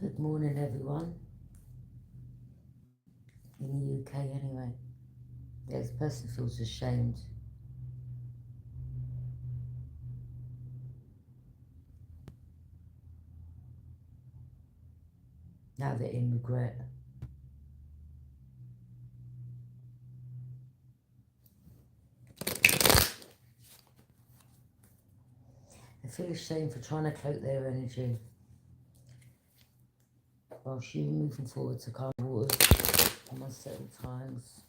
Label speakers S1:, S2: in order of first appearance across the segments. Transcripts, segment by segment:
S1: Good morning, everyone. In the UK, anyway. Yeah, this person feels ashamed. Now they're in regret. They feel ashamed for trying to cloak their energy whilst you're moving forward to calm waters on unsettled times.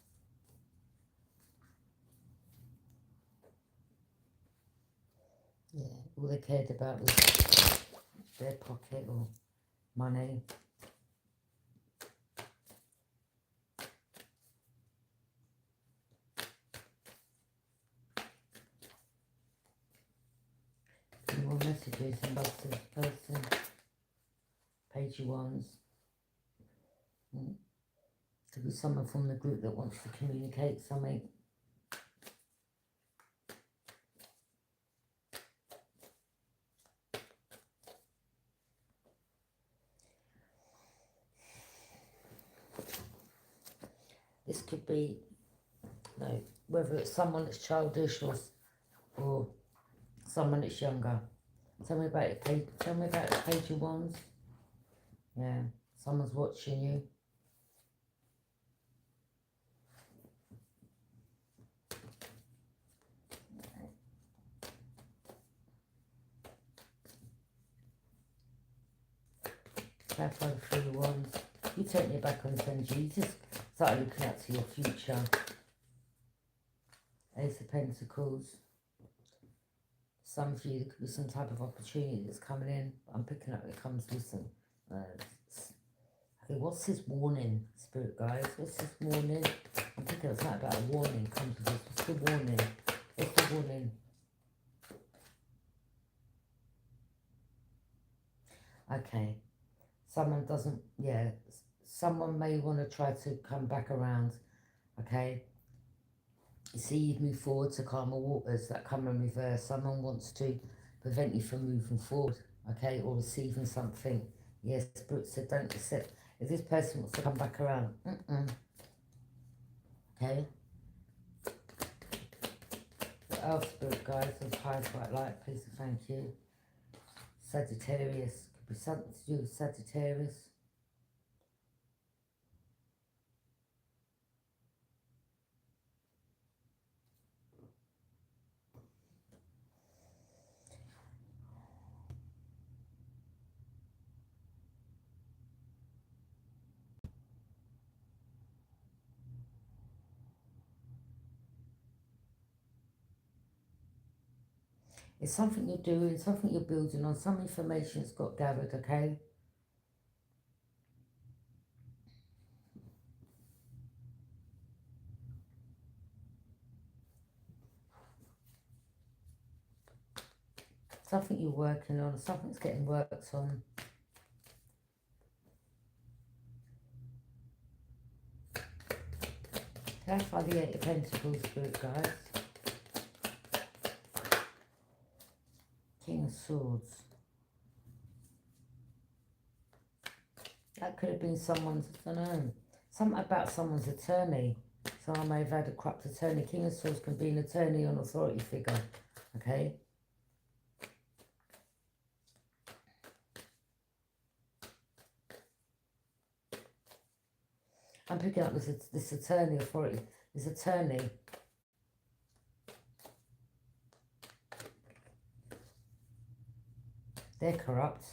S1: Yeah, all they cared about was their pocket or money. Any more messages and loves to this person? Page you ones. Could be someone from the group that wants to communicate something. This could be, no, whether it's someone that's childish or someone that's younger. Tell me about it, page. Tell me about the page of wands. Yeah, someone's watching you. Clarify the three of wands. You take me back on this energy. You just start looking out to your future. Ace of Pentacles. Some of you, there could be some type of opportunity that's coming in. I'm picking up it comes with some. Okay, what's this warning, Spirit guys? What's this warning? I'm picking up something about a warning. Comes with this. What's the warning? What's the warning? Okay. Someone doesn't, yeah, someone may want to try to come back around, okay? You see, you've moved forward to calmer waters that come in reverse. Someone wants to prevent you from moving forward, okay, or receiving something. Yes, Spirit said don't accept. If this person wants to come back around, okay? What else, Spirit guys, of highest white light, please and thank you. Sagittarius, could be something to do with Sagittarius. It's something you're doing, something you're building on, some information's got gathered, okay? Something you're working on, something's getting worked on. Clarify the Eight of Pentacles, Spirit guys. King of Swords. That could have been someone's, I don't know, something about someone's attorney. Someone may have had a corrupt attorney. King of Swords can be an attorney or an authority figure, okay? I'm picking up this attorney authority, this attorney. They're corrupt.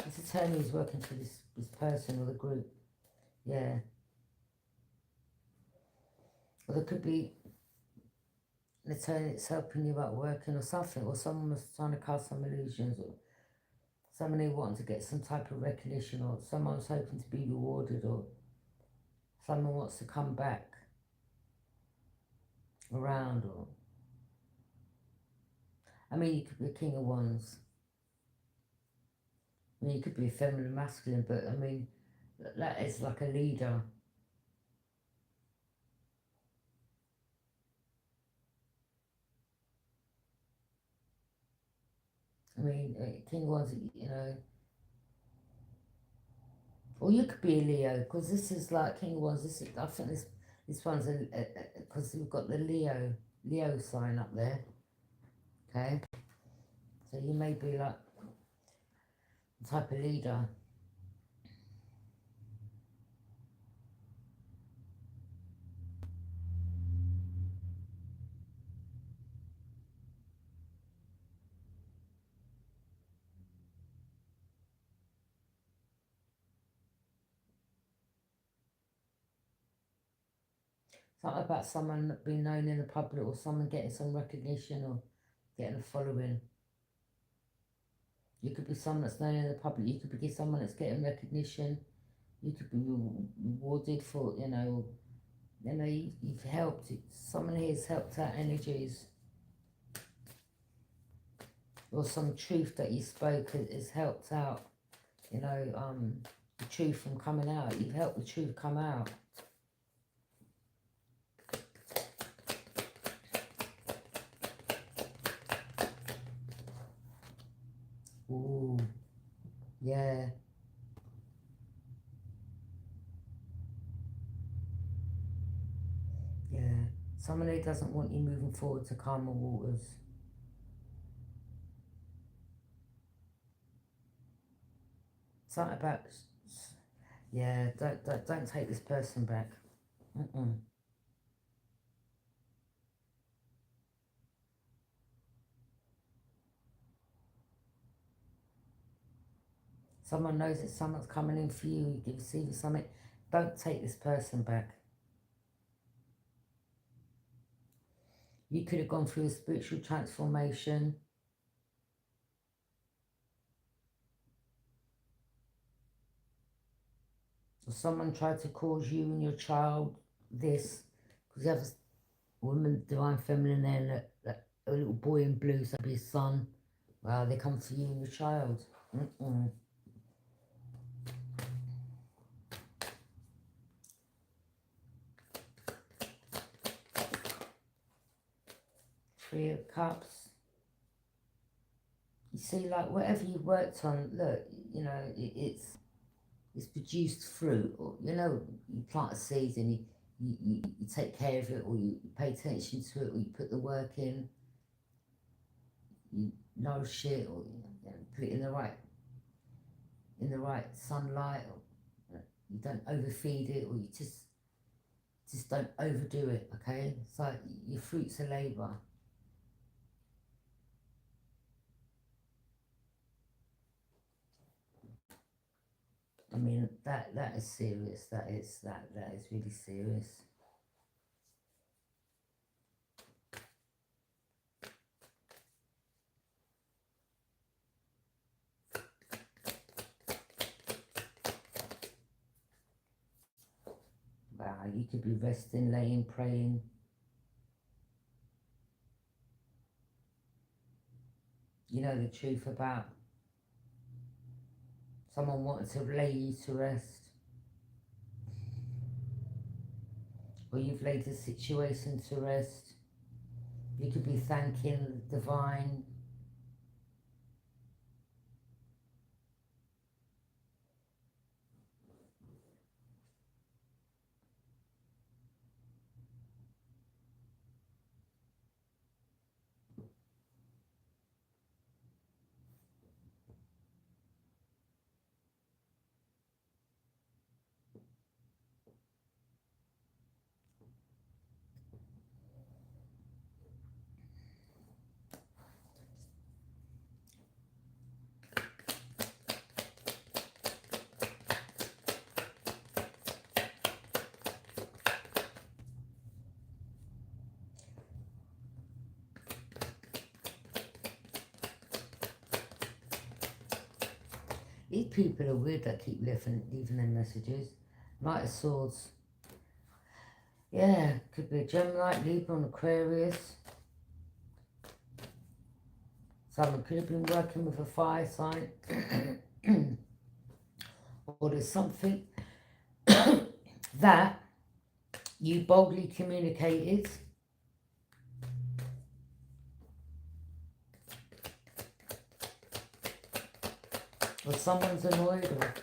S1: This attorney is working for this person or the group. Yeah. Or there could be an attorney that's helping you out working or something, or someone was trying to cast some illusions, or somebody wanting to get some type of recognition, or someone was hoping to be rewarded, or someone wants to come back around, or I mean, you could be a King of Wands. I mean, you could be a feminine, masculine, but I mean, that is like a leader. I mean, King of Wands, you know, or you could be a Leo, because this is like King of Wands. I think this one's because we've got the Leo sign up there. Okay, so you may be like the type of leader. Something about someone being known in the public, or someone getting some recognition, or getting a following. You could be someone that's known in the public. You could be someone that's getting recognition. You could be rewarded for, you've helped. Someone here's helped out energies, or some truth that you spoke has helped out. The truth from coming out. You've helped the truth come out. Ooh, yeah. Yeah. Someone who doesn't want you moving forward to calmer waters. Something about, yeah, don't take this person back. Mm-mm. Someone knows that someone's coming in for you, you receive something. Don't take this person back. You could have gone through a spiritual transformation. Or someone tried to cause you and your child this. Because you have a woman, divine feminine there, and a little boy in blue, so that'd be his son. Wow, they come for you and your child. Mm-mm. Three of Cups. You see, like, whatever you worked on, look, it's produced fruit. Or, you plant a seed and you take care of it, or you pay attention to it, or you put the work in, you nourish it, or put it in the right sunlight, or you don't overfeed it, or you just don't overdo it. Okay, it's like your fruits of labor. I mean, that is serious. That is really serious. Wow, you could be resting, laying, praying. You know the truth about someone wanting to lay you to rest, or you've laid the situation to rest. You could be thanking the divine. These people are weird that keep leaving their messages. Knight of Swords. Yeah, could be a Gemini, Libra, and Aquarius. Someone could have been working with a fire sign. Or there's something that you boldly communicated. Or someone's annoyed, or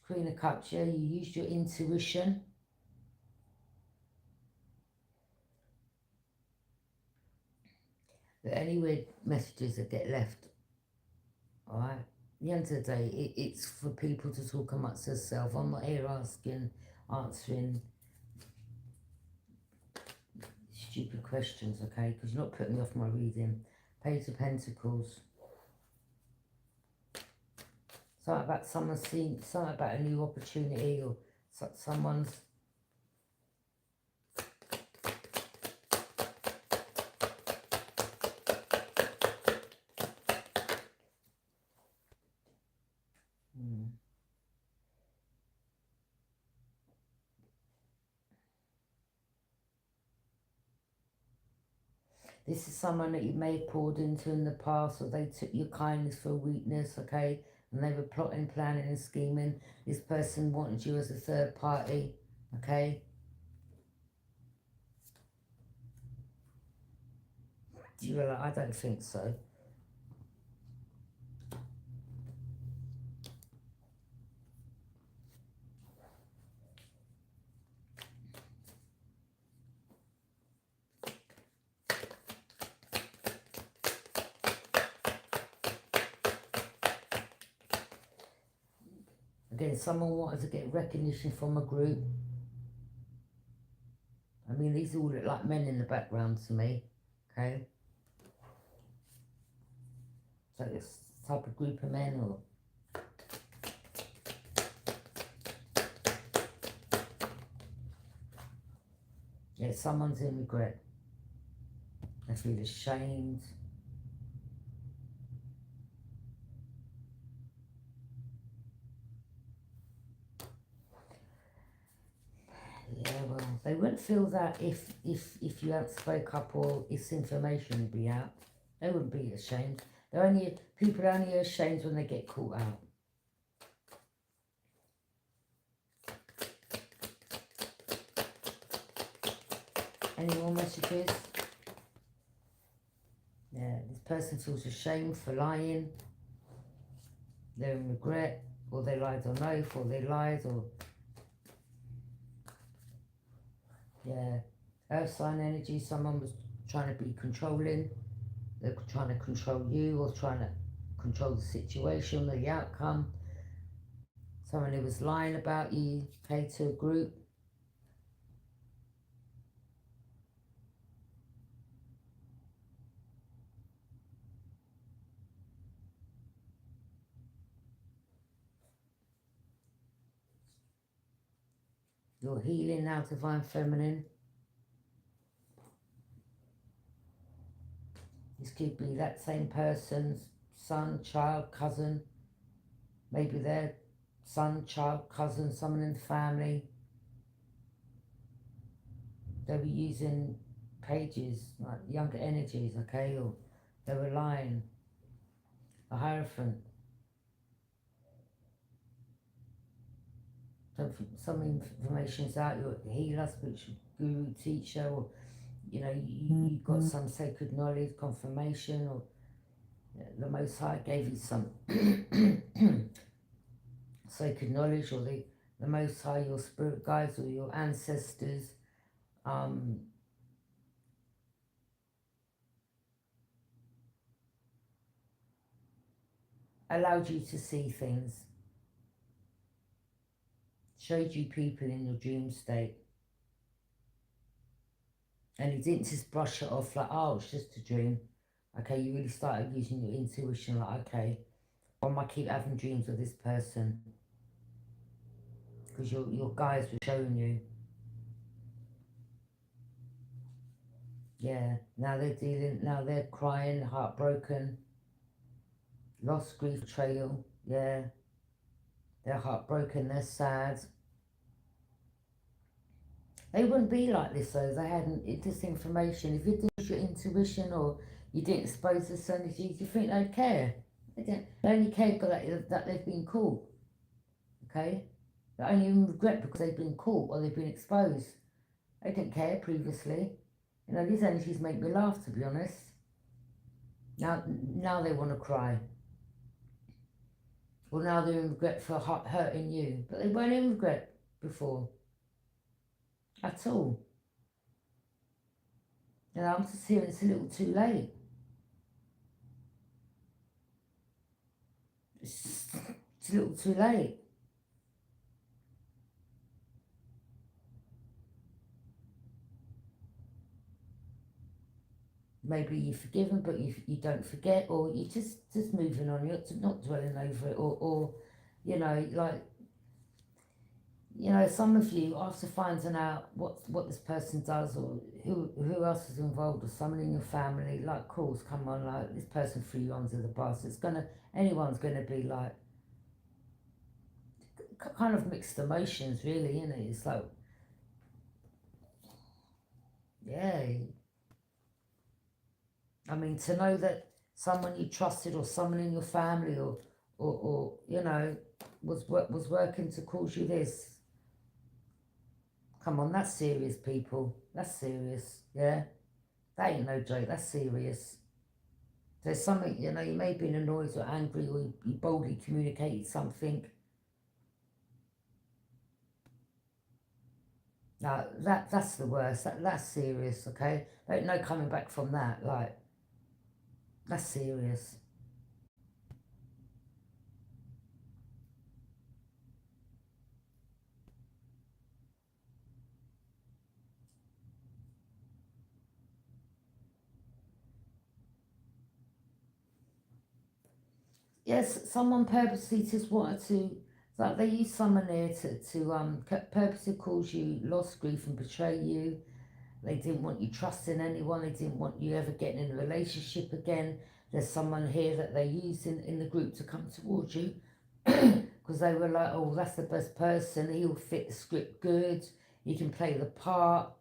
S1: Queen of Cups, yeah, you used your intuition. But any weird messages that get left, alright? At the end of the day, it's for people to talk amongst themselves. I'm not here answering stupid questions, okay? Because you're not putting me off my reading. Page of Pentacles. Something about someone seeing, something about a new opportunity, or someone's... This is someone that you may have poured into in the past, or they took your kindness for weakness, okay? And they were plotting, planning and scheming. This person wanted you as a third party, okay? You were like, I don't think so. Again, someone wanted to get recognition from a group. I mean, these all look like men in the background to me, okay? So this type of group of men, or... Yeah, someone's in regret. They feel ashamed. Yeah, well, they wouldn't feel that if you hadn't spoke up, or this information would be out. They wouldn't be ashamed. People are only ashamed when they get caught out. Any more messages? Yeah, this person feels ashamed for lying. They're in regret, or they lied on oath, or they lied, or... Yeah, earth sign energy, someone was trying to be controlling. They're trying to control you, or trying to control the situation, the outcome. Someone who was lying about you, okay, to a group. You're healing now, Divine Feminine. This could be that same person's son, child, cousin. Maybe their son, child, cousin, someone in the family. They were using pages, like younger energies, okay? Or they were lying. A Hierophant. Some information's out, you're a healer, spiritual guru, teacher, or you know, you got some sacred knowledge, confirmation, or the Most High gave you some sacred knowledge, or the Most High, your spirit guides, or your ancestors, allowed you to see things, showed you people in your dream state. And you didn't just brush it off like, oh, it's just a dream. Okay, you really started using your intuition, like, okay, why am I keep having dreams of this person? Because your guides were showing you. Yeah, now they're crying, heartbroken, lost, grief, betrayal. Yeah, they're heartbroken, they're sad. They wouldn't be like this though, they hadn't this information. If you didn't use your intuition, or you didn't expose this energy, do you think they'd care? They didn't. They only care that they've been caught. Okay? They only regret because they've been caught, or they've been exposed. They didn't care previously. You know, these energies make me laugh, to be honest. Now they want to cry. Well, now they're in regret for hurting you, but they weren't in regret before at all. I'm just hearing it's a little too late. It's a little too late. Maybe you forgive them, but you don't forget, or you're just moving on. You're not dwelling over it, or like some of you, after finding out what this person does, or who else is involved, or someone in your family, like, calls, come on, like, this person threw you under the bus. Anyone's gonna be like, kind of mixed emotions, really, isn't it? It's like, yeah, I mean, to know that someone you trusted, or someone in your family, or was working to cause you this. Come on, that's serious, people. That's serious. Yeah, that ain't no joke. That's serious. There's something, you may have been annoyed or angry, or you boldly communicated something. No, that's the worst. That's serious. Okay, ain't no coming back from that. Like, that's serious. Yes, someone purposely just wanted to, like, they used someone there to purposely cause you loss, grief, and betray you. They didn't want you trusting anyone. They didn't want you ever getting in a relationship again. There's someone here that they used in the group to come towards you because they were like, oh, that's the best person. He'll fit the script good. He can play the part.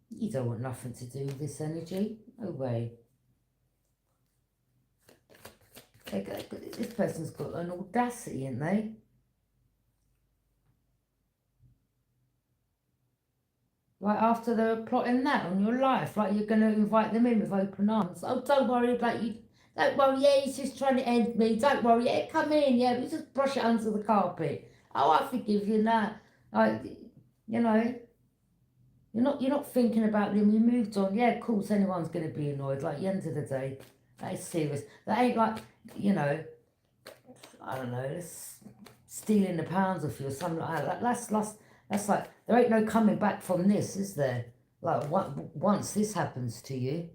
S1: You don't want nothing to do with this energy. No way. This person's got an audacity, ain't they? Like, after they're plotting that on your life, like, you're going to invite them in with open arms. Oh, don't worry about you. Don't worry, yeah, he's just trying to end me. Don't worry, yeah, come in, yeah, we just brush it under the carpet. Oh, I forgive you now. Like, you know, you're not thinking about them. You moved on. Yeah, of course, anyone's going to be annoyed. Like, at the end of the day, that is serious. That ain't like, you know, I don't know, it's stealing the pounds off you or something like that. That's like, there ain't no coming back from this, is there? Like, once this happens to you,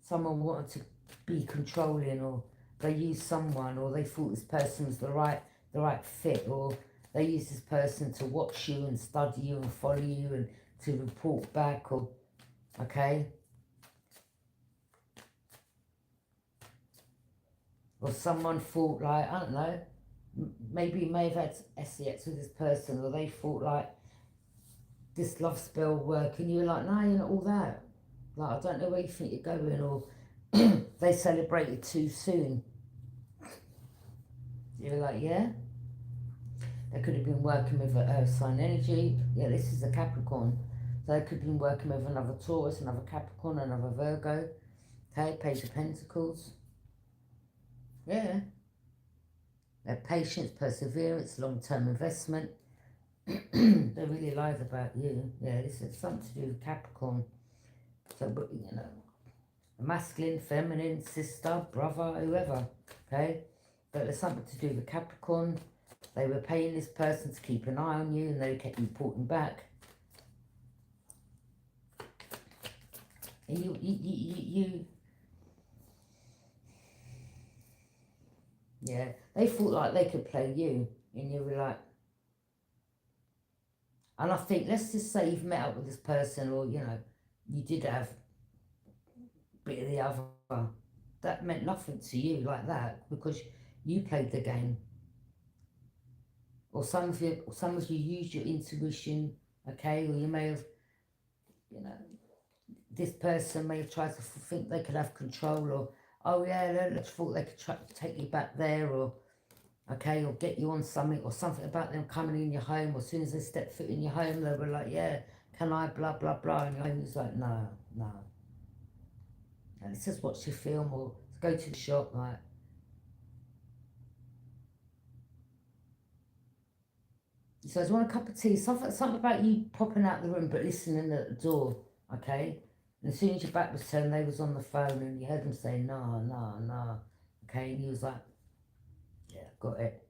S1: someone wanted to be controlling, or they used someone, or they thought this person was the right fit, or they used this person to watch you and study you and follow you and to report back, or, okay? Or someone thought, like, I don't know, maybe you may have had sex with this person, or they thought, like, this love spell work, and you were like, no, you're not all that. Like, I don't know where you think you're going, or they celebrated too soon. You're like, yeah? They could have been working with an earth sign energy. Yeah, this is a Capricorn. So they could have been working with another Taurus, another Capricorn, another Virgo. Okay, Page of Pentacles. Yeah. Their patience, perseverance, long-term investment. They really lied about you. Yeah, this is something to do with Capricorn. So, masculine, feminine, sister, brother, whoever. Okay? But there's something to do with Capricorn. They were paying this person to keep an eye on you, and they kept reporting back. And yeah, they thought like they could play you, and you were like, and I think, let's just say you've met up with this person, or, you did have a bit of the other. That meant nothing to you, like that, because you played the game. Or some of you used your intuition, okay, or you may have, you know, this person may have tried to think they could have control, or, oh yeah, they thought they could try to take you back there, or, okay, or get you on something, or something about them coming in your home, or as soon as they stepped foot in your home, they were like, yeah, can I, blah, blah, blah, and your home was like, no, no. let's just watch a film or go to the shop, like. He says, want a cup of tea? Something about you popping out the room but listening at the door, okay? And as soon as your back was turned, they was on the phone and you heard them say, nah, nah, nah, okay? And he was like, yeah, got it.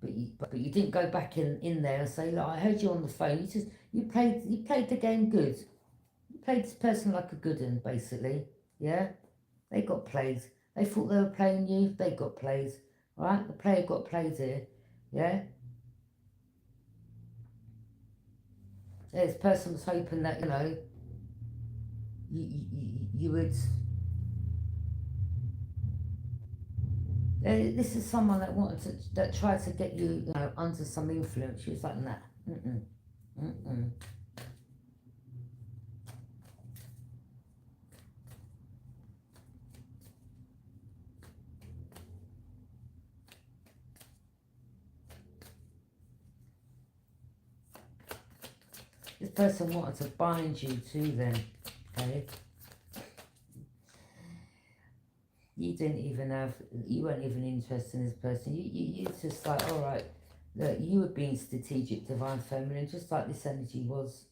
S1: But you didn't go back in there and say, look, I heard you on the phone. You played the game good. You played this person like a good one, basically. Yeah? They got played. They thought they were playing you, they got played. Alright? The player got played here. Yeah? This person was hoping that, you would. This is someone that that tried to get you, under some influence. She was like, nah, mm-mm, mm-mm. This person wanted to bind you to them, okay? You weren't even interested in this person. You just like, all right, look, you were being strategic, divine feminine, just like this energy was.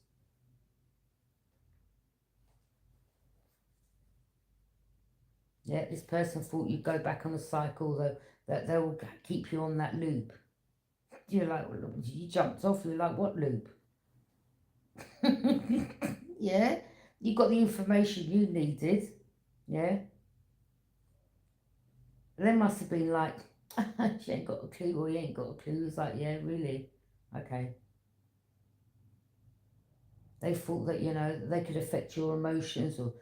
S1: Yeah, this person thought you'd go back on a cycle, that they will keep you on that loop. You're like, you jumped off, you're like, what loop? Yeah, you got the information you needed. Yeah, they must have been like, she ain't got a clue, or he ain't got a clue. It's like, yeah, really? Okay. They thought that, they could affect your emotions, or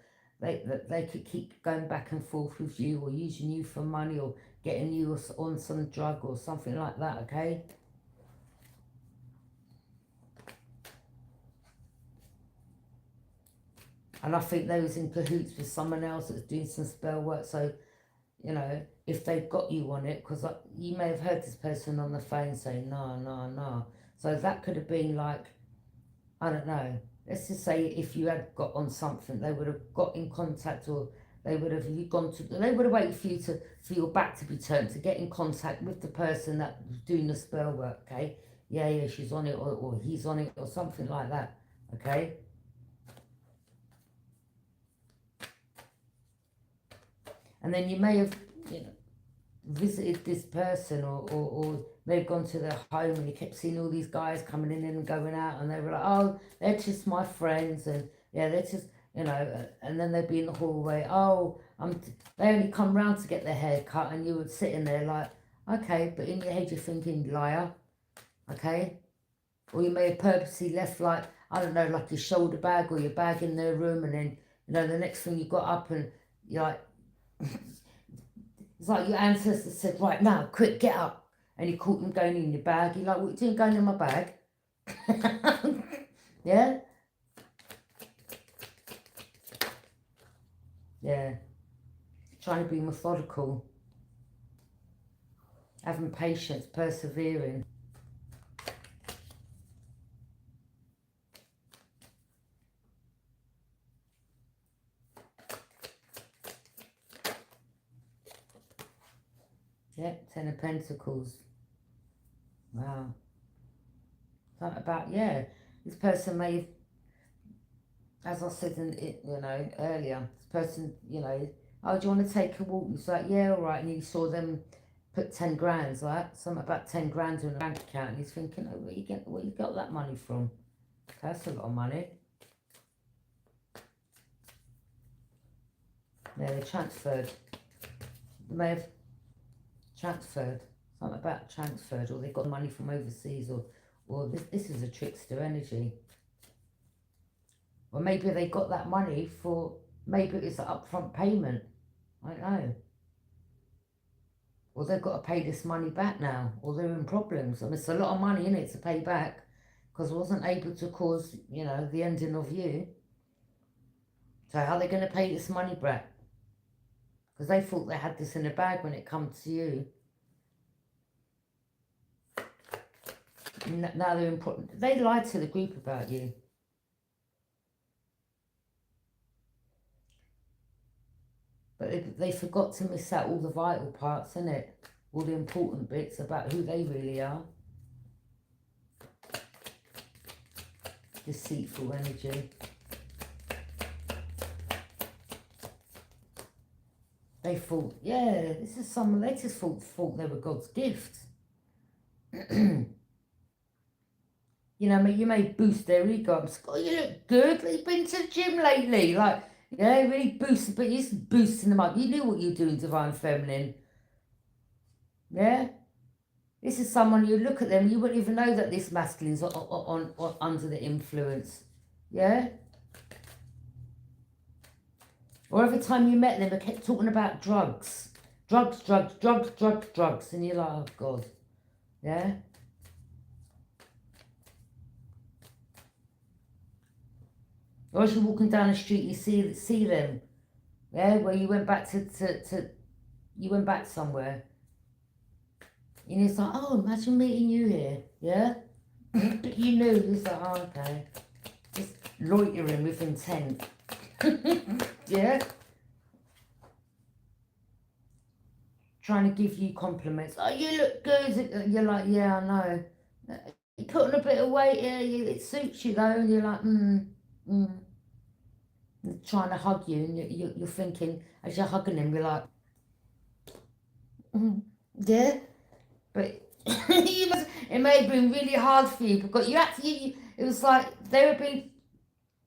S1: that they could keep going back and forth with you, or using you for money, or getting you on some drug or something like that, okay? And I think they was in cahoots with someone else that's doing some spell work, so, if they've got you on it, because you may have heard this person on the phone say, no, no, no. So that could have been like, I don't know. Let's just say if you had got on something, they would have got in contact, or they would have waited for you for your back to be turned to get in contact with the person that was doing the spell work, okay? Yeah, she's on it, or he's on it, or something like that, okay? And then you may have, visited this person, or they've gone to their home and you kept seeing all these guys coming in and going out, and they were like, oh, they're just my friends, and yeah, they're just, and then they'd be in the hallway, oh, they only come round to get their hair cut, and you would sit in there like, okay, but in your head you're thinking, liar, okay? Or you may have purposely left, like, I don't know, like your shoulder bag or your bag in their room, and then, the next thing you got up and you're like, it's like your ancestors said, right now, quick, get up. And you caught them going in your bag. You're like, what are you doing going in my bag? Yeah? Yeah. Trying to be methodical. Having patience, persevering. Yeah, Ten of Pentacles. Wow. Something about, yeah, this person may have, as I said earlier, this person, oh, do you want to take a walk? It's like, yeah, all right. And you saw them put 10 grand, right? Something about 10 grand in a bank account. And he's thinking, oh, where you got that money from? That's a lot of money. Yeah, they transferred. They may have transferred. Something about transferred, or they got money from overseas, or this is a trickster energy. Or maybe they got that money for, maybe it's an upfront payment. I don't know. Or they've got to pay this money back now, or they're in problems. I mean, it's a lot of money in it to pay back, because I wasn't able to cause, the ending of you. So how are they going to pay this money back? Because they thought they had this in a bag when it comes to you. Now they're important. They lied to the group about you. they forgot to miss out all the vital parts, innit? All the important bits about who they really are. Deceitful energy. They thought, yeah, this is someone, they just thought they were God's gift. You know, I mean, you may boost their ego. Oh, you look good. You've been to the gym lately. Like, yeah, really boosted, but you're just boosting them up. You knew what you're doing, Divine Feminine. Yeah? This is someone, you look at them, you wouldn't even know that this masculine's on under the influence. Yeah? Or every time you met them, they kept talking about drugs. Drugs, drugs, drugs, drugs, drugs. And you're like, oh, God. Yeah? Or as you're walking down the street, you see them. Yeah? Where you went back you went back somewhere. And it's like, oh, imagine meeting you here. Yeah? But you knew. It's like, oh, okay. Just loitering with intent. Yeah? Trying to give you compliments. Oh, you look good. You're like, yeah, I know. You're putting a bit of weight here. It suits you, though. And you're like, trying to hug you. And you're thinking, as you're hugging him, you're like, yeah? But it may have been really hard for you because you actually, it was like they were being,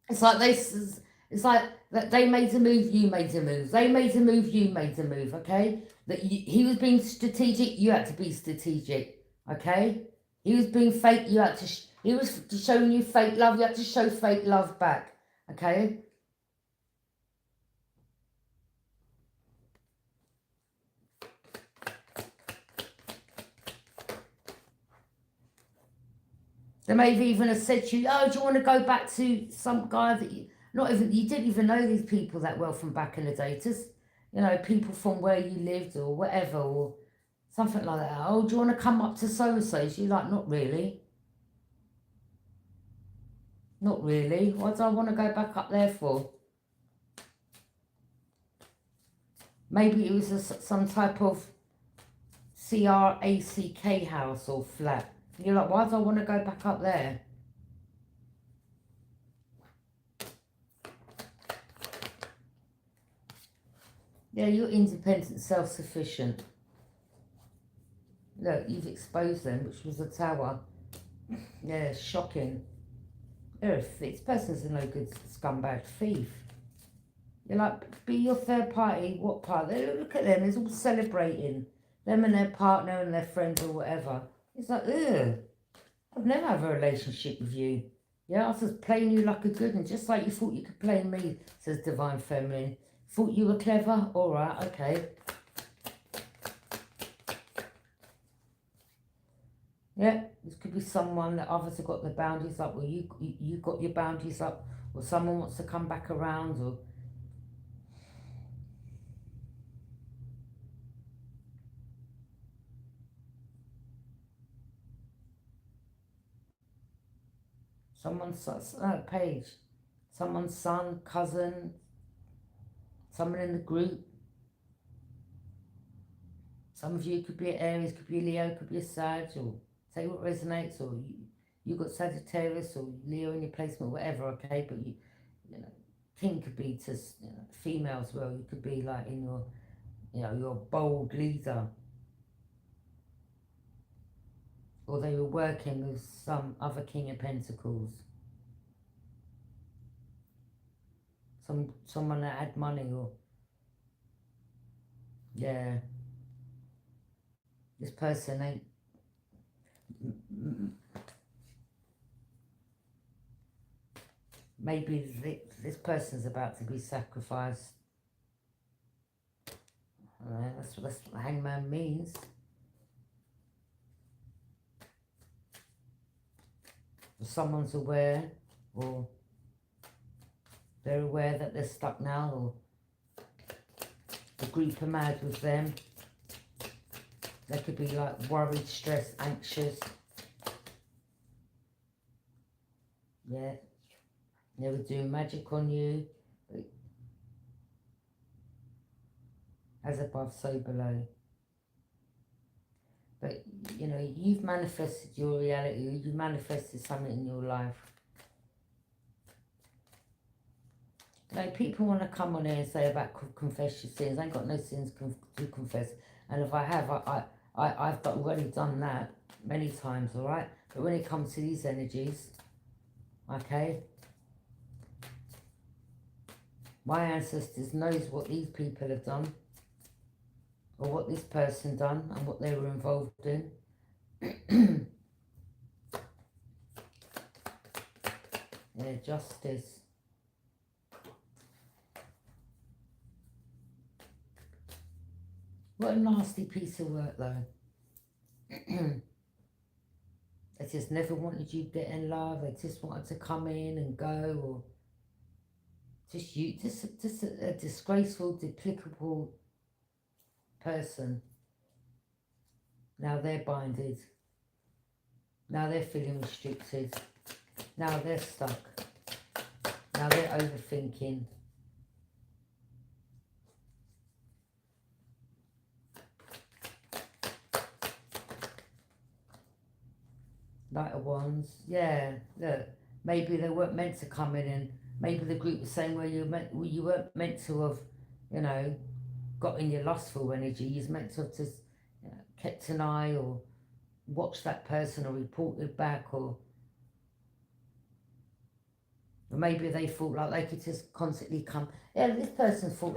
S1: it's like that they made a move, you made a move. They made a move, you made a move, okay? He was being strategic, you had to be strategic, okay? He was being fake, you had to, he was showing you fake love, you had to show fake love back, okay? They may have even said to you, oh, do you want to go back to some guy that you didn't even know these people that well from back in the day, just, you know, people from where you lived or whatever, or something like that. Oh, do you want to come up to so-and-so's? You're like, not really. Not really. What do I want to go back up there for? Maybe it was some type of CRACK house or flat. You're like, why do I want to go back up there? Yeah, you're independent, self-sufficient. Look, you've exposed them, which was a tower. Yeah, shocking. This person's a no good scumbag thief. You're like, be your third party. What part? Look at them, they're all celebrating. Them and their partner and their friends or whatever. It's like, ugh. I've never had a relationship with you. Yeah, I was just playing you like a good one, just like you thought you could play me, says Divine Feminine. Thought you were clever? Alright, okay. Yeah, this could be someone that others have got their boundaries up, or you got your boundaries up, or someone wants to come back around, or someone's page, someone's son, cousin, someone in the group. Some of you could be Aries, could be a Leo, could be a Sag, or say what resonates, or you got Sagittarius or Leo in your placement, whatever, okay? But you know, king could be to female as well. You could be like in your, your bold leader. Or they were working with some other King of Pentacles. Someone that had money, or yeah. This person ain't maybe this person's about to be sacrificed. That's what the hangman means. Someone's aware, or they're aware that they're stuck now, or the group are mad with them. They could be like worried, stressed, anxious. Yeah. They were doing magic on you. As above, so below. But, you know, you've manifested your reality. You manifested something in your life. You know, people want to come on here and say about confess your sins. I ain't got no sins to confess. And if I have, I've already done that many times, all right? But when it comes to these energies, okay, my ancestors knows what these people have done, or what this person done, and what they were involved in. Yeah, justice. What a nasty piece of work, though. They just never wanted you getting love. They just wanted to come in and go, or just a disgraceful, despicable person. Now they're binded. Now they're feeling restricted. Now they're stuck. Now they're overthinking. Knight of Wands. Yeah, look. Maybe they weren't meant to come in, and maybe the group was saying, well, you weren't meant to have, you know, got in your lustful energy. You're meant to have just, you know, kept an eye, or watched that person, or reported back, or maybe they thought like they could just constantly come. Yeah, this person thought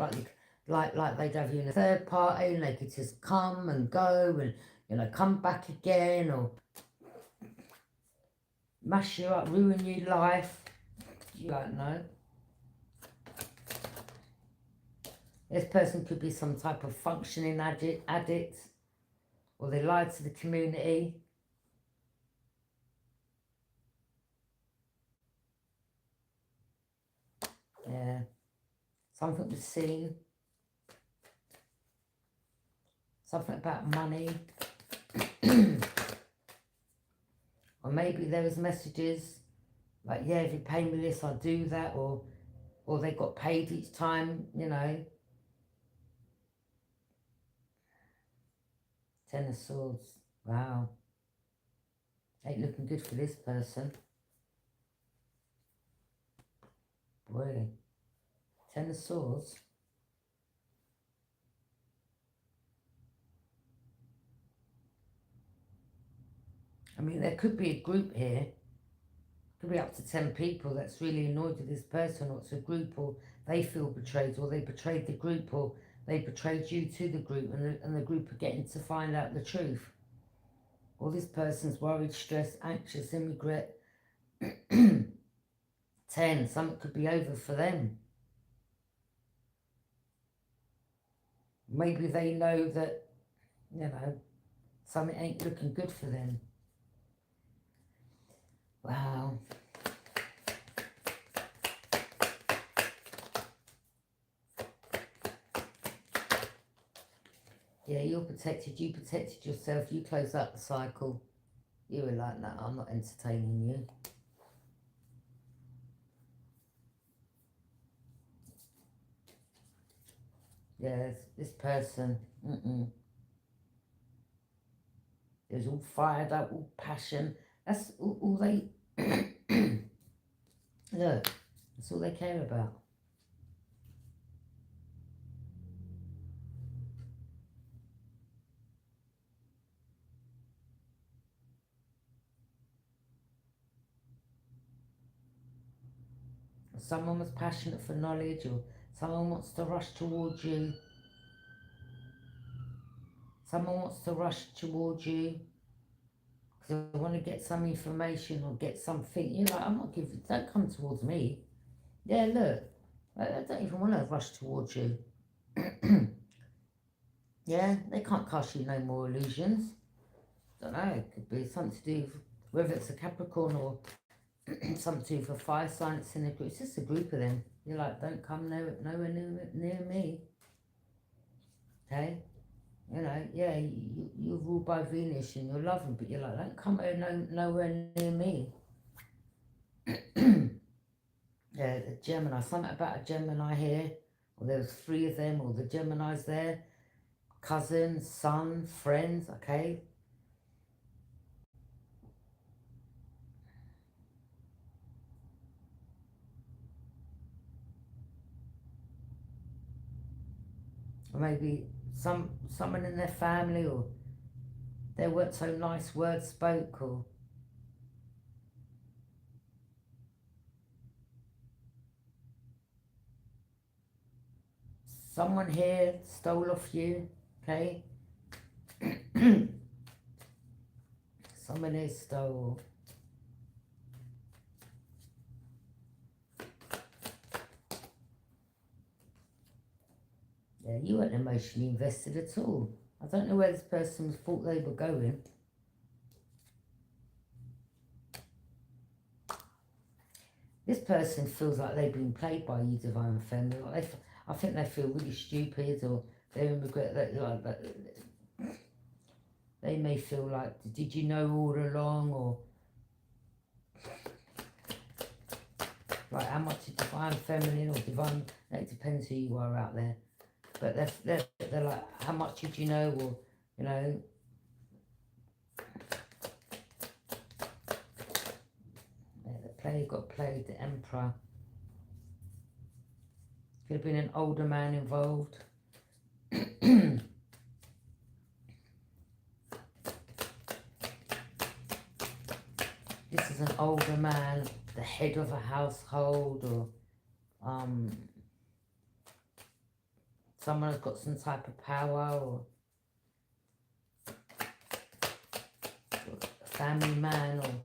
S1: like they'd have you in a third party, and they could just come and go, and, you know, come back again, or mash you up, ruin your life. You don't know. This person could be some type of functioning addict, or they lied to the community. Yeah. Something was seen. Something about money. Or maybe there was messages like, yeah, if you pay me this, I'll do that, or they got paid each time, you know. Ten of Swords. Wow. Ain't looking good for this person. Boy. Ten of Swords. I mean, there could be a group here. Could be up to 10 people that's really annoyed with this person, or it's a group, or they feel betrayed, or they betrayed the group, or they betrayed you to the group, and the group are getting to find out the truth. Or this person's worried, stressed, anxious, in regret. 10, something could be over for them. Maybe they know that, you know, something ain't looking good for them. Wow. Yeah, you're protected. You protected yourself. You closed up the cycle. You were like, no, I'm not entertaining you. Yes, this person. It was all fired up, all passion. That's all they... Look, that's all they care about. Someone was passionate for knowledge, or someone wants to rush towards you. Someone wants to rush towards you because they want to get some information or get something. You're like, I'm not giving, don't come towards me. Yeah, look, I don't even want to rush towards you. Yeah, they can't cast you no more illusions. Don't know, it could be something to do with, whether it's a Capricorn or something to do with a fire sign. It's in a group. It's just a group of them. You're like, don't come nowhere near me. Okay? You know, yeah, you're ruled by Venus and you're loving, but you're like, don't come nowhere near me. Yeah, the Gemini, something about a Gemini here, or there was 3 of them, or the Gemini's there. cousin, son, friend, okay? Or maybe someone in their family, or they weren't so nice words spoke, or someone here stole off you, okay? Someone here stole. Yeah, you weren't emotionally invested at all. I don't know where this person thought they were going. This person feels like they've been played by you, divine feminine. I think they feel really stupid, or they regret that. They may feel like, did you know all along, or like, how much is divine feminine or divine? It depends who you are out there. But they're like, how much did you know, or you know. The player got played, the emperor. Could have been an older man involved. This is an older man, the head of a household, or someone has got some type of power, or a family man, or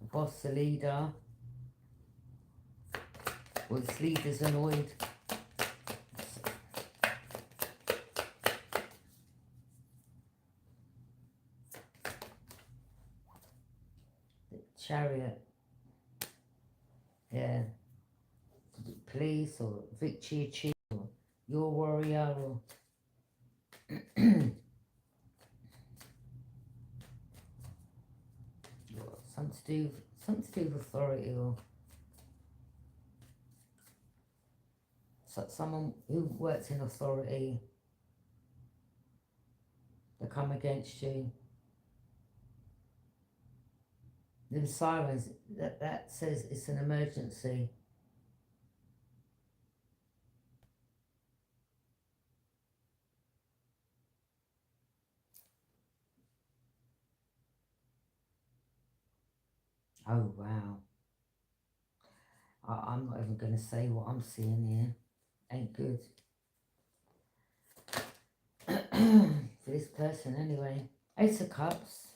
S1: a boss, a leader, or this leader's annoyed. The Chariot. Yeah. Police, or victory chief, or your warrior, or something to do with authority, or someone who works in authority. They come against you. The sirens, that says it's an emergency. Oh, wow. I'm not even going to say what I'm seeing here. Ain't good. For this person, anyway. Ace of Cups.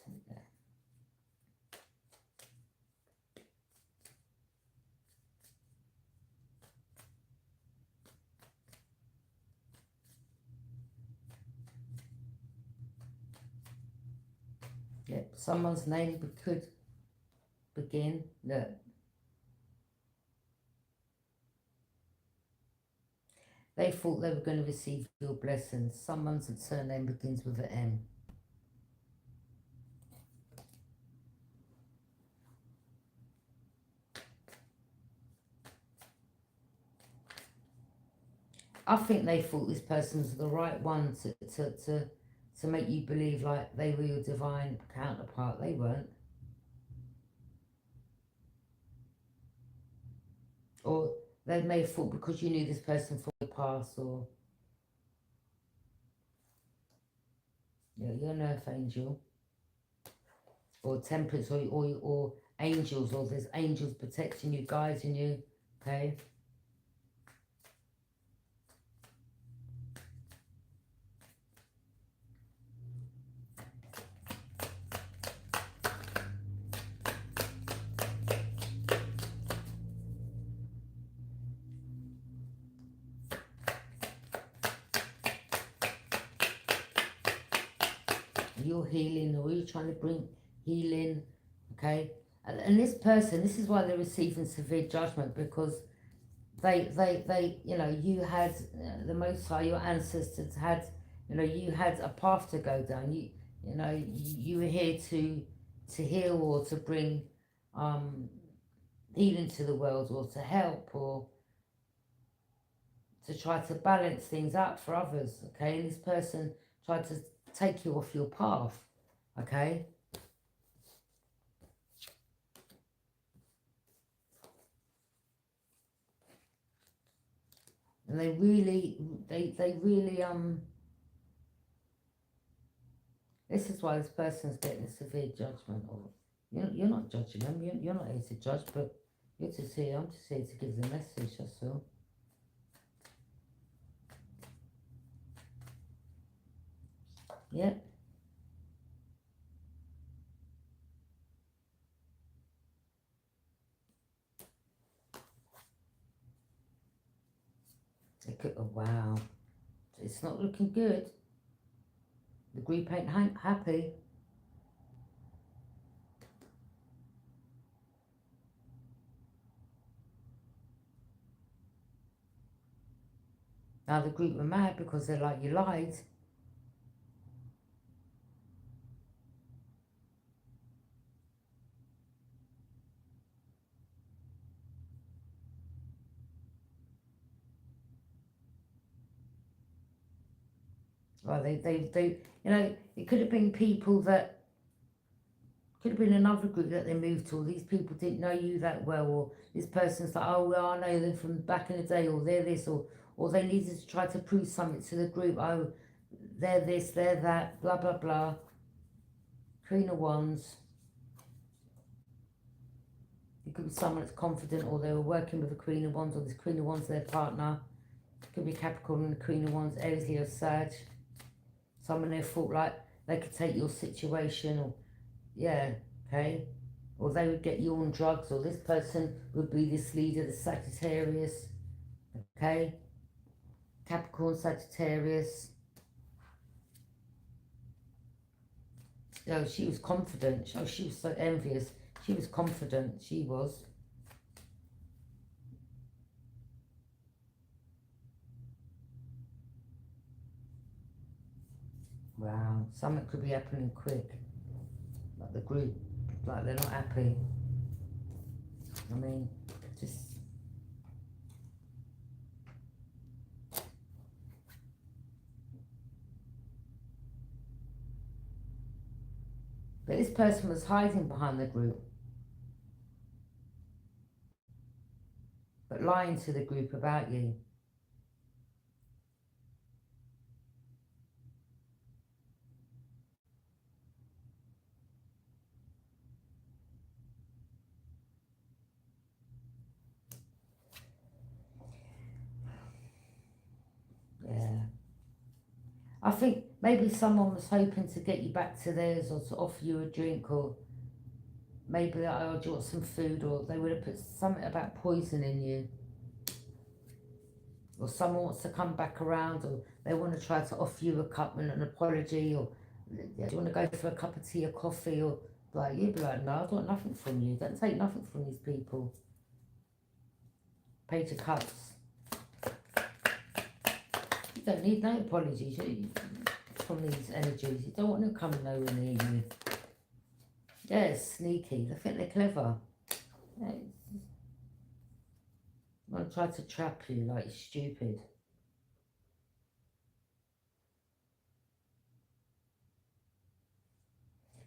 S1: Yep, someone's name could begin. Look. They thought they were going to receive your blessings. Someone's surname begins with an M. I think they thought this person's the right one to make you believe like they were your divine counterpart. They weren't. Or they may have thought because you knew this person from the past, or you're an earth angel, or temperance, or angels, or there's angels protecting you, guiding you, okay? You're healing, or you're trying to bring healing, okay? And this person, this is why they're receiving severe judgment, because they you know, you had the Most High, your ancestors had, you know, you had a path to go down. You know, you were here to heal, or to bring healing to the world, or to help, or to try to balance things out for others, okay? And this person tried to take you off your path, okay? And they really, this is why this person's getting a severe judgment. Or you're not judging them, you're not here to judge, but you're just here, I'm just here to give the message, that's all. Yeah. It could, oh, wow. It's not looking good. The group ain't happy. Now the group are mad because they're like, you lied. Well, they, you know, it could have been people that, could have been another group that they moved to, or these people didn't know you that well, or this person's like, oh, well, I know them from back in the day, or they're this, or they needed to try to prove something to the group, oh, they're this, they're that, blah, blah, blah. Queen of Wands. It could be someone that's confident, or they were working with the Queen of Wands, or this Queen of Wands their partner. It could be Capricorn and the Queen of Wands, Aries, Leo, Sag. Someone they thought like they could take your situation, or yeah, okay, or they would get you on drugs, or this person would be this leader, the Sagittarius, okay, Capricorn, Sagittarius. Oh, she was confident. Oh, she was so envious. She was confident. She was. Wow, something could be happening quick. Like the group, like they're not happy. I mean, just. But this person was hiding behind the group, but lying to the group about you. Yeah. I think maybe someone was hoping to get you back to theirs, or to offer you a drink, or maybe that, oh, do you want some food, or they would have put something about poisoning you, or someone wants to come back around, or they want to try to offer you a cup and an apology, or do you want to go for a cup of tea or coffee, or like, you'd be like, no, I want nothing from you, don't take nothing from these people. Page of Cups. You don't need no apologies from these energies. You don't want them coming nowhere near you. Yeah, it's sneaky. They think they're clever. They want to try to trap you like you're stupid.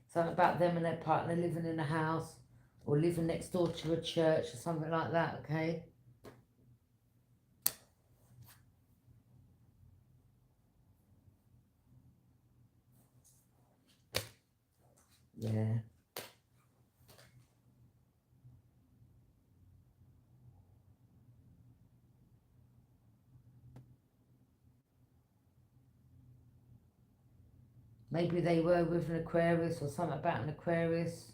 S1: Something about them and their partner living in a house, or living next door to a church, or something like that, okay? Yeah. Maybe they were with an Aquarius, or something about an Aquarius.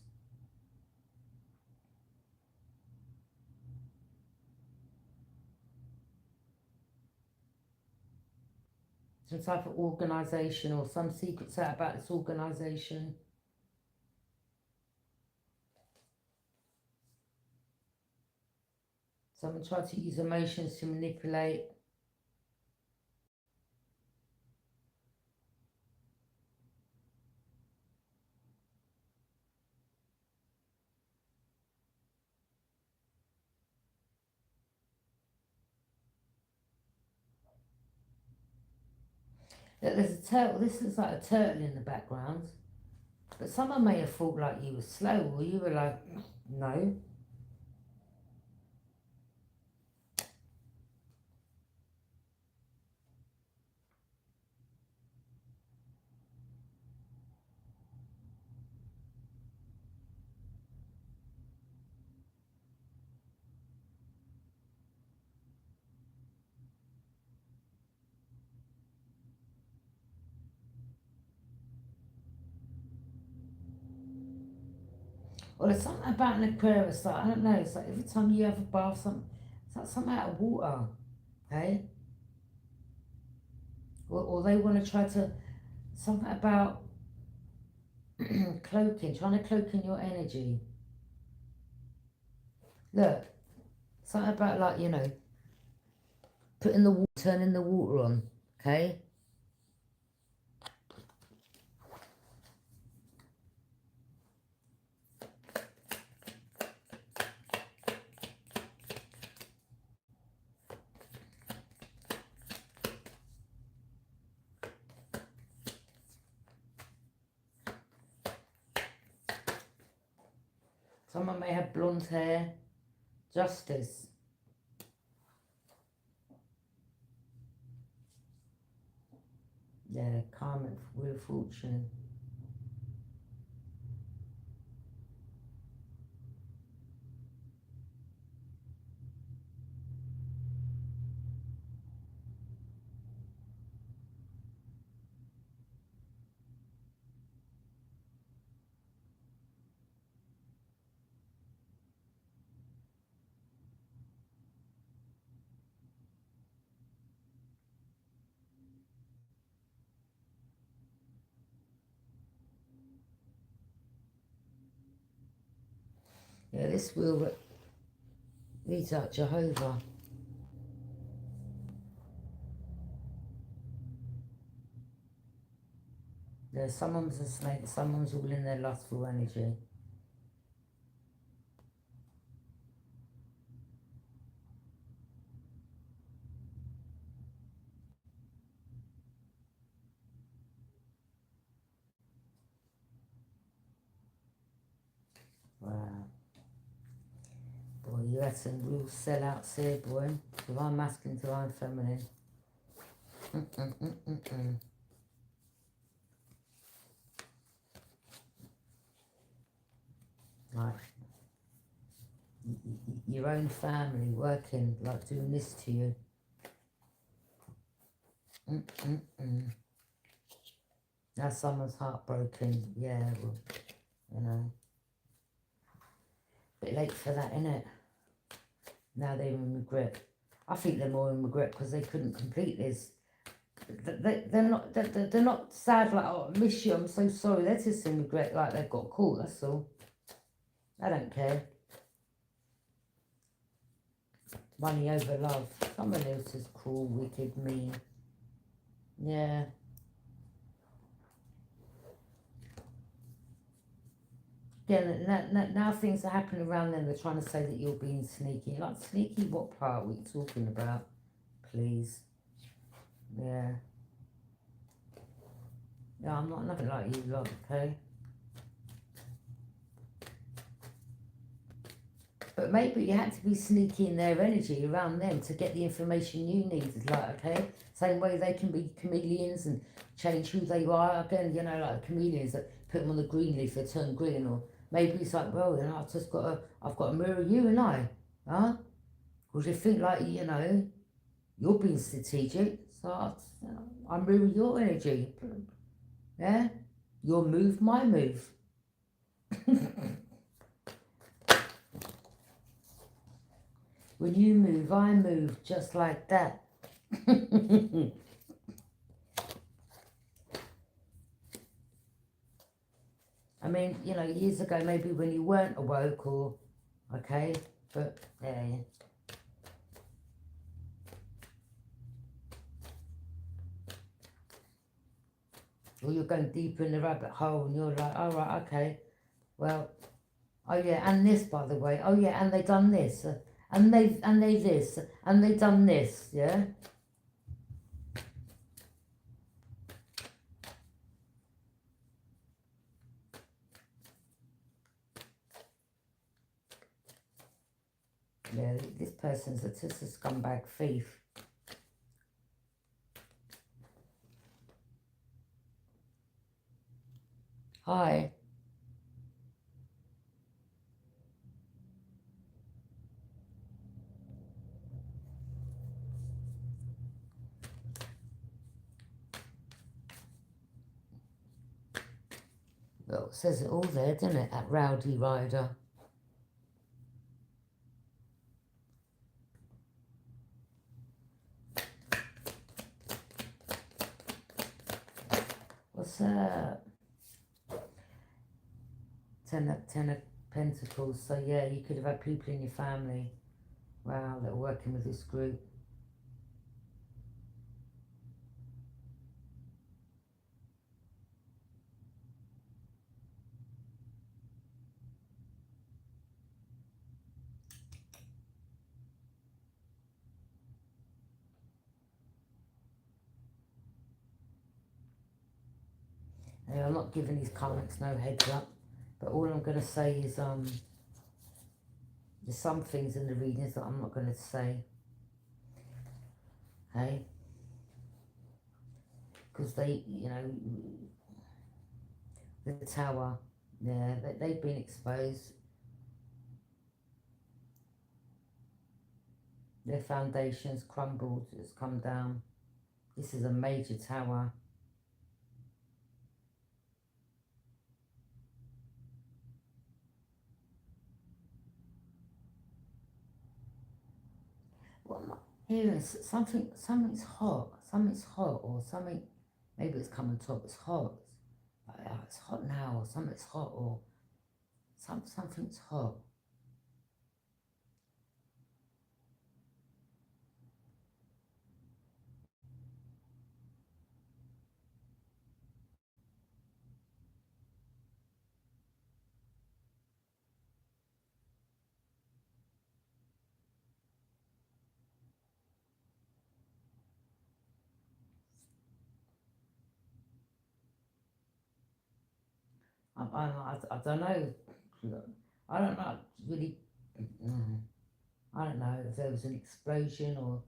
S1: Some type of organisation, or some secrets out about this organisation. Someone tried to use emotions to manipulate. There's a turtle. This is like a turtle in the background. But someone may have thought like you were slow, or you were like, no. Or there's something about an Aquarius, like, I don't know, it's like every time you have a bath, it's like something out of water, okay? Or they want to try to, something about cloaking, trying to cloak in your energy. Look, something about like, you know, putting the water, turning the water on, okay? Someone may have blonde hair. Justice. Yeah, karmic wheel of fortune. Yeah, this wheel leads out Jehovah. Yeah, someone's a snake, someone's all in their lustful energy. Wow. Boy, you had some real sellouts here, boy. Divine masculine, divine feminine. Like, your own family working, like doing this to you. Now someone's heartbroken. Yeah, well, you know. Bit late for that, innit? Now they're in regret. I think they're more in regret because they couldn't complete this. They're not sad like, oh, I miss you, I'm so sorry. They're just in regret like they've got caught, that's all. I don't care. Money over love. Someone else is cruel, wicked, mean. Yeah. Again, now things are happening around them. They're trying to say that you're being sneaky. Like, sneaky what part? What are you talking about? Please. Yeah. Yeah, I'm not nothing like you lot, okay? But maybe you had to be sneaky in their energy around them to get the information you needed, like, okay? Same way they can be chameleons and change who they are. Again, you know, like chameleons that put them on the green leaf, they turn green. Or maybe it's like, well, you know, I've got to mirror you and I, huh? Because you think like, you know, you're being strategic, so I mirror your energy. Yeah? Your move, my move. When you move, I move, just like that. I mean, you know, years ago, maybe when you weren't awoke or, okay, but, yeah. Or you're going deeper in the rabbit hole and you're like, all right, okay, well, oh yeah, and this, by the way, oh yeah, and they done this, and they this, and they done this, yeah? Yeah, this person's just a scumbag thief. Hi. Well, it says it all there, doesn't it? That rowdy rider. What's that? Ten of Pentacles. So yeah, you could have had people in your family, wow, that are working with this group. And I'm not giving these karmics no heads up, but all I'm going to say is there's some things in the readings that I'm not going to say. Hey, because they, you know, the tower, yeah, they've been exposed. Their foundations crumbled, it's come down. This is a major tower. What am I hearing? Something's hot, or something, maybe it's coming top, it's hot. It's hot now, or something's hot, or something's hot. I don't know. I don't know, really. mm, I don't know if there was an explosion or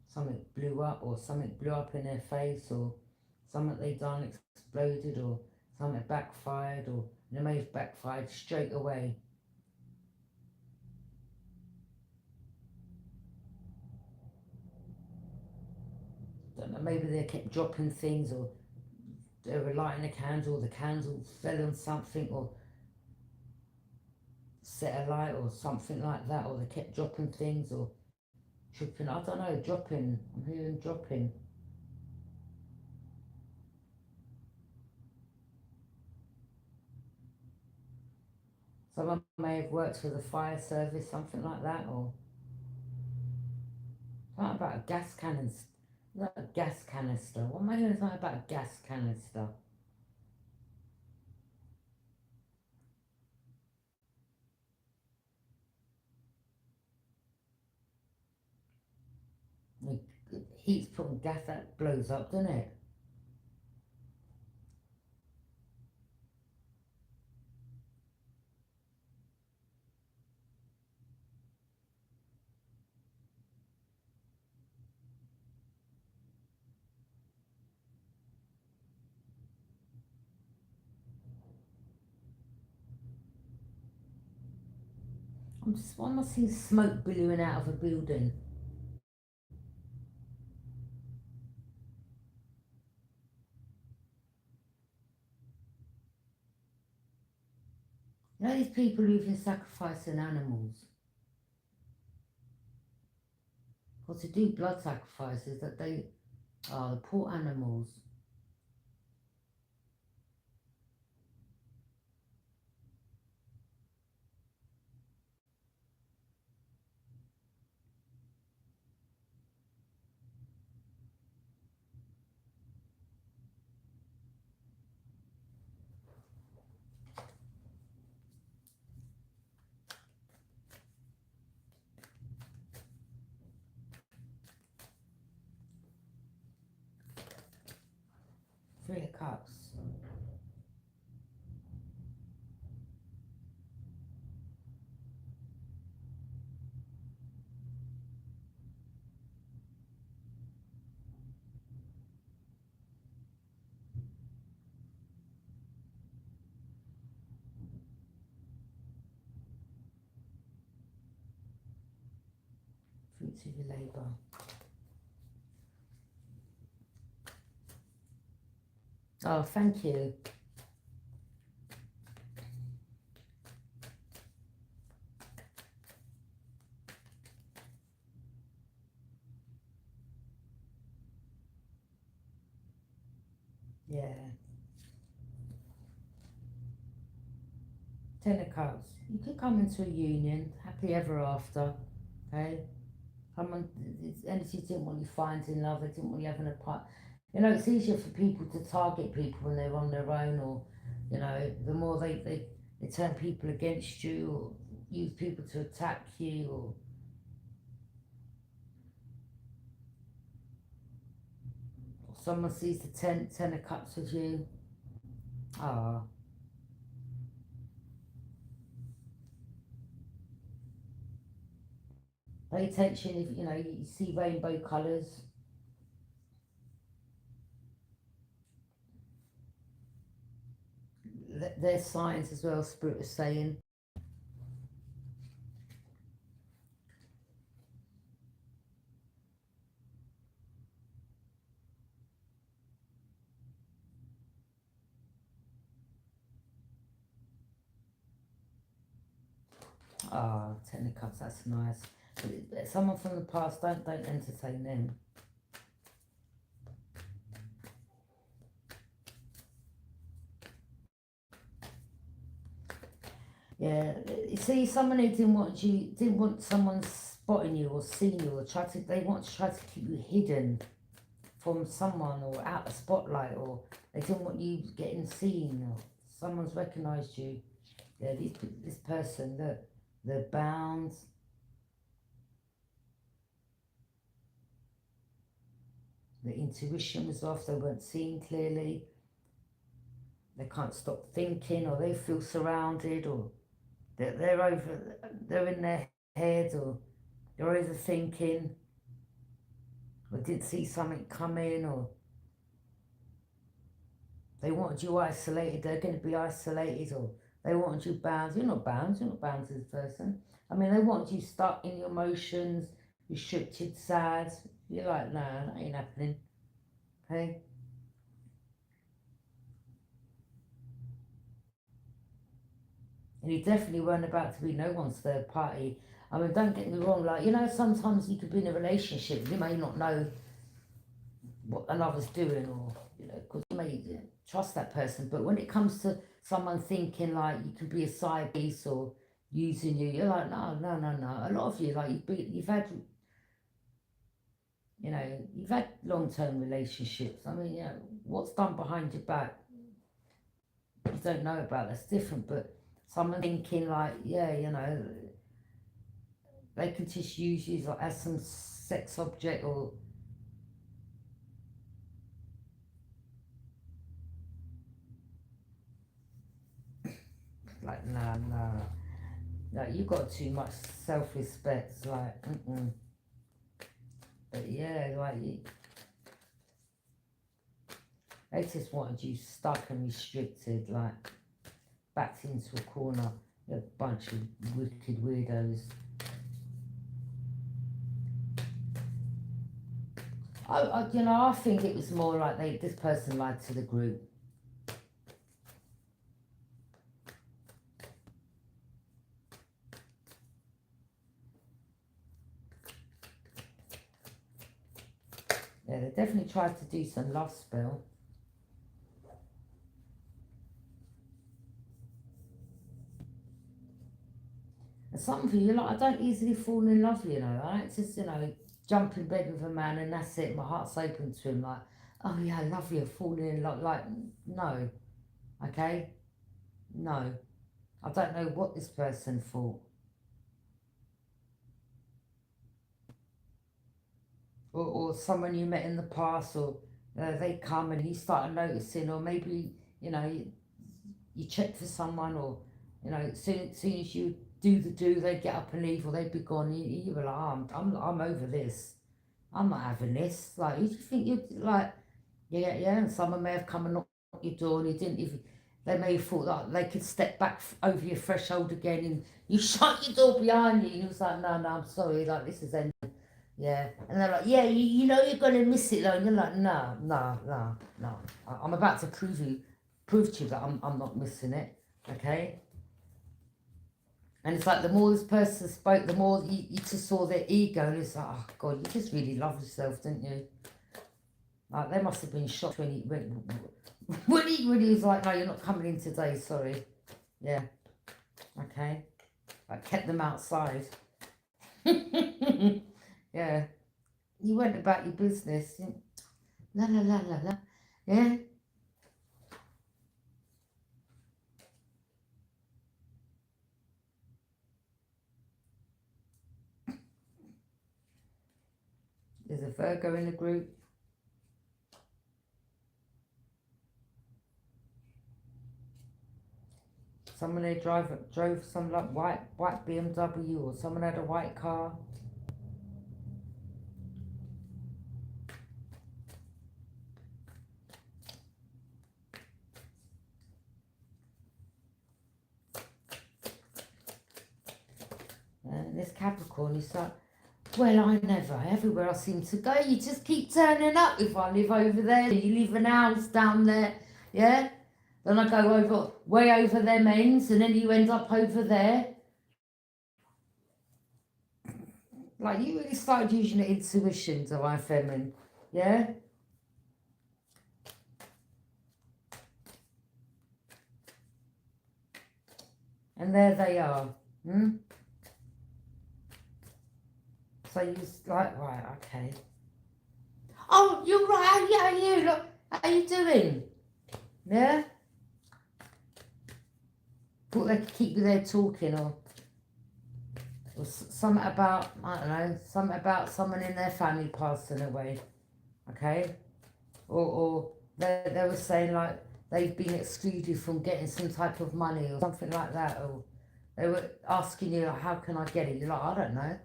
S1: something blew up, or something blew up in their face, or something they done exploded, or something backfired, or they may have backfired straight away. Don't know, maybe they kept dropping things, or they were lighting a candle, the candle fell on something, or set alight, or something like that, or they kept dropping things, or tripping. I don't know, dropping. I'm hearing dropping. Someone may have worked for the fire service, something like that, or something about a gas canister. Not a gas canister. What am I hearing something about a gas canister? Like, heat's putting gas that blows up, doesn't it? Why am I seeing smoke billowing out of a building? You know these people who've been sacrificing animals, or to do blood sacrifices, that they are the poor animals. Three of Cups. fruits of your labour. Oh, thank you. Yeah. 10 of Cups. You could come into a union, happy ever after, okay? Someone, energy didn't want you find in love, they didn't want you having a part. You know, it's easier for people to target people when they're on their own, or, you know, the more they turn people against you, or use people to attack you, or someone sees the 10 of Cups with you. Ah. Pay attention if, you know, you see rainbow colours. There's signs as well, Spirit is saying. Ah, 10 of Cups, that's nice. But someone from the past, don't entertain them. Yeah, you see, someone who didn't want someone spotting you or seeing you, or they want to try to keep you hidden from someone or out of spotlight, or they didn't want you getting seen, or someone's recognised you. Yeah, this person, they're bound. The intuition was off, they weren't seeing clearly. They can't stop thinking, or they feel surrounded, or they're in their head, or they're overthinking, or didn't see something coming, or they wanted you isolated, they're going to be isolated, or they wanted you bound. You're not bound to this person. I mean, they wanted you stuck in your emotions, restricted, sad. You're like, nah, that ain't happening. Okay? And you definitely weren't about to be no one's third party. I mean, don't get me wrong, like, you know, sometimes you could be in a relationship, you may not know what another's doing, or, you know, because you may trust that person, but when it comes to someone thinking like you could be a side piece or using you, you're like, no, no, no, no. A lot of you, like, you've had, you know, you've had long-term relationships. I mean, you know, what's done behind your back, you don't know about, that's different, but someone thinking like, yeah, you know, they can just use you like as some sex object, or like, no, no, no, you got too much self-respect, like, but yeah, like, they just wanted you stuck and restricted, like, backed into a corner, a bunch of wicked weirdos. You know, I think it was more like this person lied to the group. Yeah, they definitely tried to do some love spell. And some of you, like, I don't easily fall in love, you know. I don't just, you know, jump in bed with a man and that's it. My heart's open to him, like, oh yeah, I love you, falling in love. Like, no, okay, no. I don't know what this person thought. Or someone you met in the past, or they come and you start noticing, or maybe, you know, you check for someone, or, you know, soon as you do, they get up and leave, or they'd be gone. You were like, oh, I'm over this. I'm not having this. Like, you think you'd like, yeah, yeah. And someone may have come and knocked your door, and you didn't even. They may have thought that they could step back over your threshold again, and you shut your door behind you. And you was like, no, no, I'm sorry. Like, this is ending. Yeah, and they're like, yeah, you know you're gonna miss it though, and you're like, no, no, no, no. I'm about to prove to you that I'm not missing it. Okay. And it's like the more this person spoke, the more you just saw their ego, and it's like, oh God, you just really love yourself, didn't you? Like they must have been shocked when he was like, no, you're not coming in today, sorry. Yeah, okay. I kept them outside. Yeah, you went about your business. La la la la la. Yeah. There's a Virgo in the group. Someone they drove some like white BMW, or someone had a white car. And this Capricorn is like, well, I never. Everywhere I seem to go, you just keep turning up. If I live over there, you live in a house down there, yeah? Then I go way over them ends, and then you end up over there. Like, you really started using your intuition, Divine Feminine, yeah? And there they are. Hmm? So you like, right, okay. Oh, you're right, yeah, you, look, how you doing? Yeah? Thought they could keep you there talking, or something about, I don't know, something about someone in their family passing away, okay? Or they were saying like they've been excluded from getting some type of money or something like that, or they were asking you like, how can I get it? You're like, I don't know.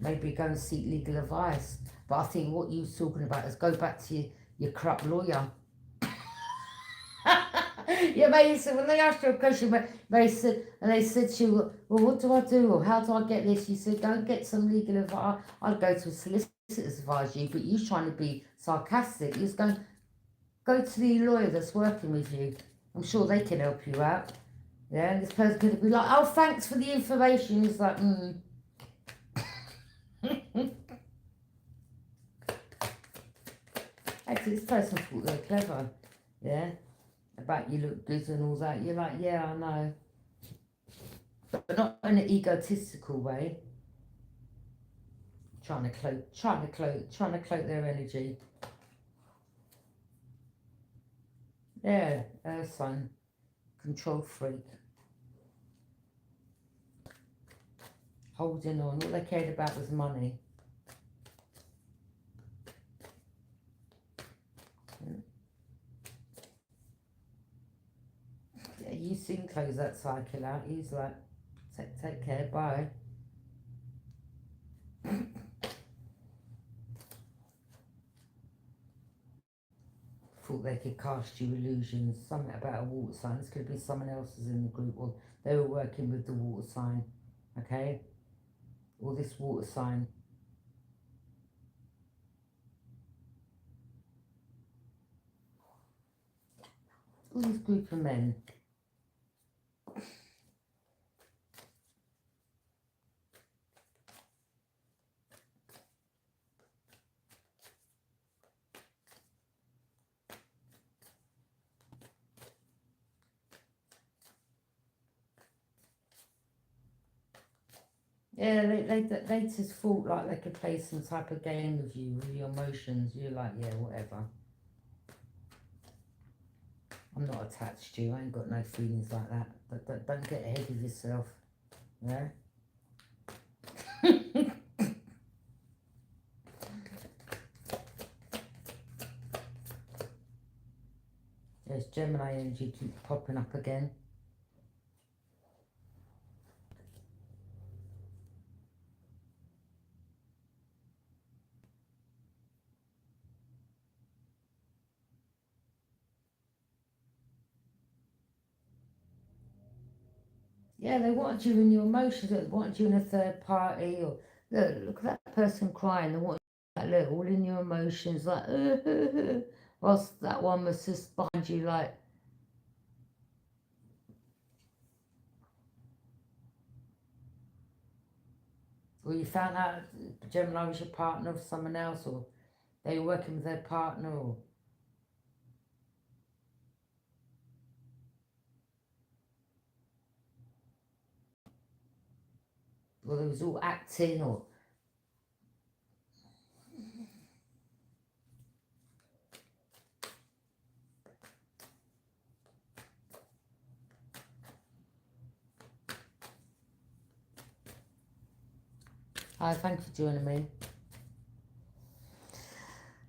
S1: Maybe go and seek legal advice. But I think what you were talking about is go back to your corrupt lawyer. Yeah, maybe so when they asked you a question, they said to you, well, what do I do, or how do I get this? You said, go and get some legal advice. I'd go to a solicitor's advise you, but you was trying to be sarcastic. You was going, go to the lawyer that's working with you. I'm sure they can help you out. Yeah, and this person could be like, oh, thanks for the information. It's like, Actually, this person thought they were clever. Yeah, about you look good and all that. You're like, yeah, I know. But not in an egotistical way. Trying to cloak their energy. Yeah, earth sign, control freak, holding on. All they cared about was money. Yeah, you soon close that cycle out. He's like, take care, bye. Thought they could cast you illusions. Something about a water sign. This could be someone else's in the group, or they were working with the water sign. Okay, or this water sign. All this group of men. Yeah, they just thought like they could play some type of game with you, with your emotions. You're like, yeah, whatever. I'm not attached to you. I ain't got no feelings like that. But don't get ahead of yourself. Yeah. There's Gemini energy keeps popping up again. Yeah, they want you in your emotions. They want you in a third party. Or look at that person crying. They want you like, look, all in your emotions, like, whilst that one was just behind you, like, or you found out Gemini was your partner of someone else, or they were working with their partner, or they was all acting, or hi, thanks for joining me.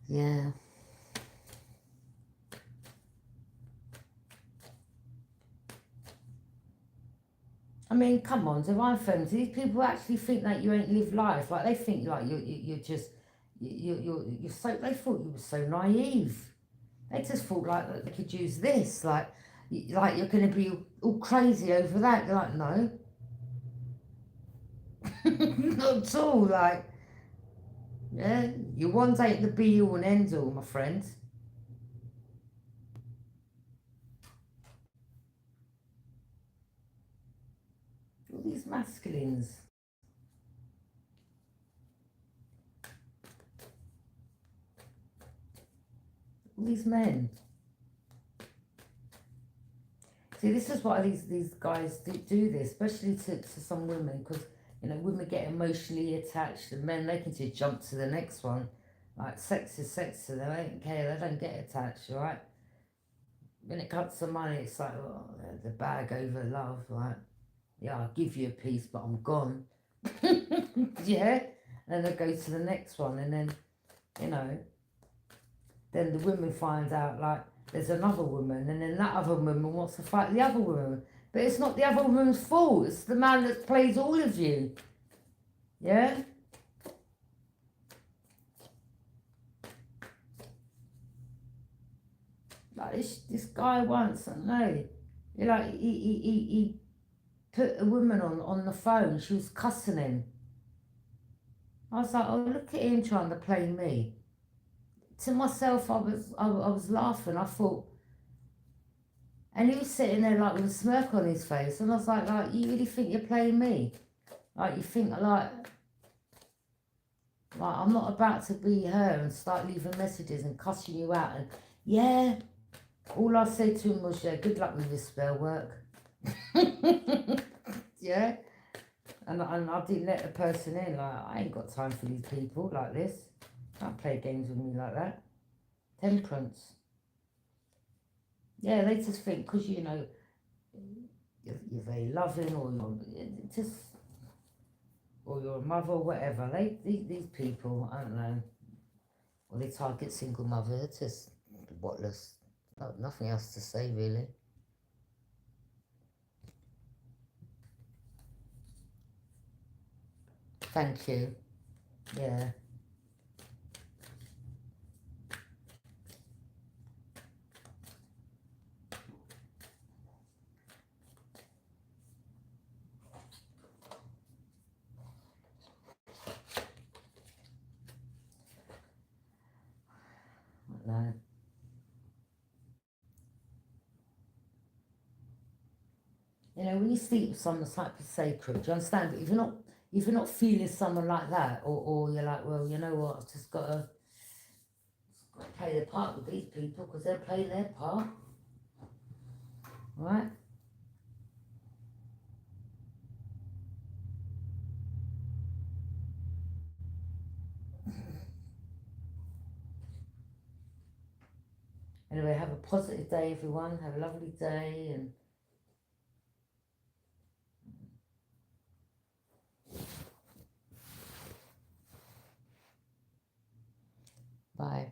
S1: Yeah. I mean, come on, divine friends. These people actually think that you ain't live life. Like they think like you're just you're so. They thought you were so naive. They just thought like they could use this. Like you're going to be all crazy over that. You're like, no, not at all. Like, yeah, your ones ain't the be all and end all, my friend. All these masculines, all these men. See, this is why these guys do this, especially to some women, because women get emotionally attached, and men they can just jump to the next one. Like sex is sex to them. They don't care. They don't get attached, right? When it comes to money, it's like the bag over love. Like, yeah, I'll give you a piece, but I'm gone. Yeah, and they go to the next one, and then you know, then the women find out like there's another woman, and then that other woman wants to fight the other woman. But it's not the other woman's fault. It's the man that plays all of you. Yeah. Like this guy once, I don't know. Like he put a woman on the phone. She was cussing him. I was like, oh look at him trying to play me. To myself, I was laughing. I thought, and he was sitting there like with a smirk on his face, and I was like you really think you're playing me? Like you think like I'm not about to be her and start leaving messages and cussing you out. And yeah, all I said to him was, yeah, good luck with your spell work. Yeah, and I didn't let the person in. Like I ain't got time for these people like this. Can't play games with me like that. Temperance. Yeah, they just think because you're very loving, or you're just, or you're a mother or whatever. These people, I don't know, or they target single mothers. They're just whatless. No, nothing else to say really. Thank you. Yeah, I know. When you sleep with someone that's like sacred, do you understand? But if you're not feeling someone like that, or you're like, well, you know what, I've just got to play the part with these people because they're playing their part, right? Anyway, have a positive day, everyone. Have a lovely day, and bye.